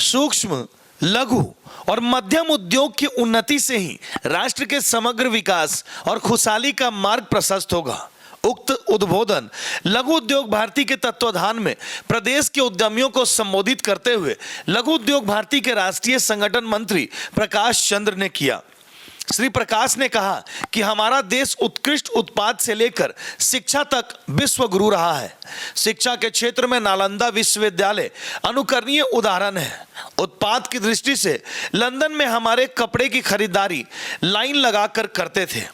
सूक्ष्म, लघु और मध्यम उद्योग की उन्नति से ही राष्ट्र के समग्र विकास और खुशहाली का मार्ग प्रशस्त होगा। उक्त उद्बोधन लघु उद्योग भारती के तत्वाधान में प्रदेश के उद्यमियों को संबोधित करते हुए लघु उद्योग भारती के राष्ट्रीय संगठन मंत्री प्रकाश चंद्र ने किया। श्री प्रकाश ने कहा कि हमारा देश उत्कृष्ट उत्पाद से लेकर शिक्षा तक विश्व गुरु रहा है। शिक्षा के क्षेत्र में नालंदा विश्वविद्यालय अनुकरणीय उदाहरण है। उत्पाद की दृष्टि से लंदन में हमारे कपड़े की खरीदारी लाइन लगाकर करते थे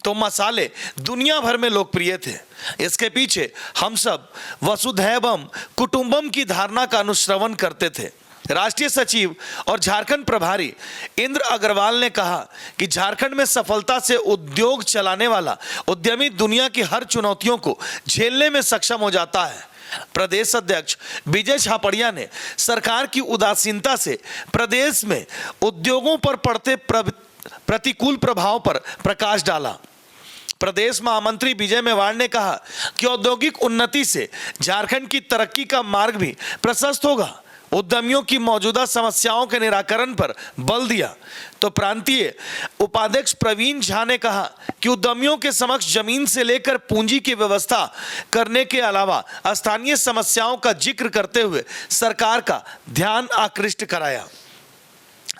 तो मसाले दुनिया भर में लोकप्रिय थे। इसके पीछे हम सब वसुधैवम कुटुंबम की धारणा का अनुश्रवण करते थे। राष्ट्रीय सचिव और झारखंड प्रभारी इंद्र अग्रवाल ने कहा कि झारखंड में सफलता से उद्योग चलाने वाला उद्यमी दुनिया की हर चुनौतियों को झेलने में सक्षम हो जाता है। प्रदेश अध्यक्ष विजय छापड़िया ने सरकार की उदासीनता से प्रदेश में उद्योगों पर पड़ते प्रतिकूल प्रभाव पर प्रकाश डाला। प्रदेश महामंत्री विजय मेवाड़ ने कहा कि औद्योगिक उन्नति से झारखंड की तरक्की का मार्ग भी प्रशस्त होगा। उद्यमियों की मौजूदा समस्याओं के निराकरण पर बल दिया तो प्रांतीय उपाध्यक्ष प्रवीण झा ने कहा कि उद्यमियों के समक्ष जमीन से लेकर पूंजी की व्यवस्था करने के अलावा स्थानीय समस्याओं का जिक्र करते हुए सरकार का ध्यान आकृष्ट कराया।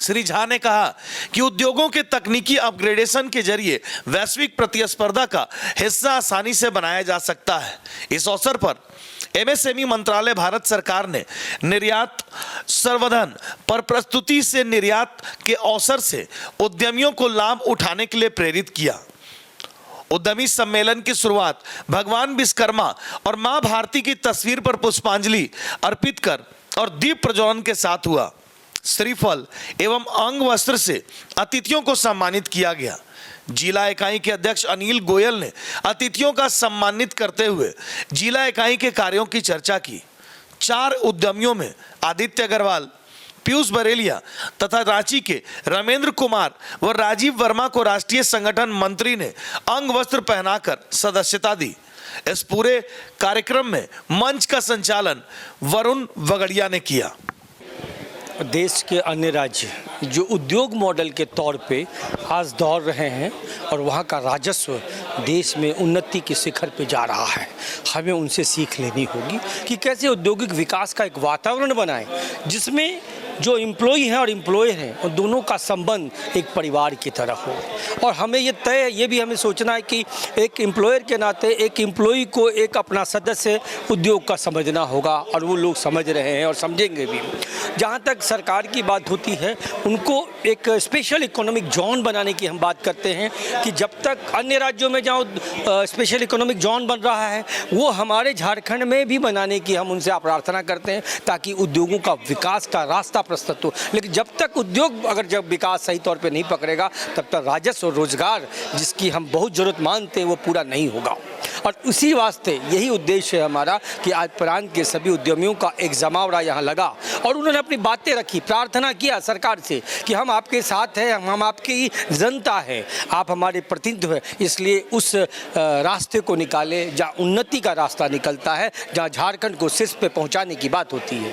श्री झा ने कहा कि उद्योगों के तकनीकी अपग्रेडेशन के जरिए वैश्विक प्रतिस्पर्धा का हिस्सा आसानी से बनाया जा सकता है। इस अवसर पर एमएसएमई मंत्रालय भारत सरकार ने निर्यात संवर्धन पर प्रस्तुति से निर्यात के अवसर से उद्यमियों को लाभ उठाने के लिए प्रेरित किया। उद्यमी सम्मेलन की शुरुआत भगवान विश्वकर्मा और मां भारती की तस्वीर पर पुष्पांजलि अर्पित कर और दीप प्रज्वलन के साथ हुआ। श्रीफल एवं अंग वस्त्र से अतिथियों को सम्मानित किया गया। जिला इकाई के अध्यक्ष अनिल गोयल ने अतिथियों का सम्मानित करते हुए जिला इकाई के कार्यों की चर्चा की। 4 उद्यमियों में आदित्य अग्रवाल, पीयूष बरेलिया तथा रांची के रमेंद्र कुमार व राजीव वर्मा को राष्ट्रीय संगठन मंत्री ने अंग वस्त्र पहनाकर सदस्यता दी। इस पूरे कार्यक्रम में मंच का संचालन वरुण वगड़िया ने किया। देश के अन्य राज्य जो उद्योग मॉडल के तौर पे आज दौड़ रहे हैं और वहाँ का राजस्व देश में उन्नति के शिखर पे जा रहा है, हमें उनसे सीख लेनी होगी कि कैसे औद्योगिक विकास का एक वातावरण बनाएं जिसमें जो एम्प्लॉई हैं और एम्प्लॉयर हैं उन दोनों का संबंध एक परिवार की तरह हो। और हमें ये भी हमें सोचना है कि एक एम्प्लॉयर के नाते एक एम्प्लॉई को एक अपना सदस्य उद्योग का समझना होगा और वो लोग समझ रहे हैं और समझेंगे भी। जहाँ तक सरकार की बात होती है उनको एक स्पेशल इकोनॉमिक जोन बनाने की हम बात करते हैं कि जब तक अन्य राज्यों में जहाँ स्पेशल इकोनॉमिक जोन बन रहा है वो हमारे झारखंड में भी बनाने की हम उनसे प्रार्थना करते हैं ताकि उद्योगों का विकास का रास्ता प्रस्तुत हो। लेकिन जब तक उद्योग जब विकास सही तौर पे नहीं पकड़ेगा तब तक राजस्व और रोजगार जिसकी हम बहुत ज़रूरत मानते हैं वो पूरा नहीं होगा। और उसी वास्ते यही उद्देश्य है हमारा कि आज प्रांत के सभी उद्यमियों का एक जमावड़ा यहाँ लगा और उन्होंने अपनी बातें रखी, प्रार्थना किया सरकार से कि हम आपके साथ हैं, हम आपकी जनता हैं, आप हमारे प्रतिनिधि हैं, इसलिए उस रास्ते को निकाले जहाँ उन्नति का रास्ता निकलता है, जहाँ झारखंड को शीर्ष पे पहुँचाने की बात होती है।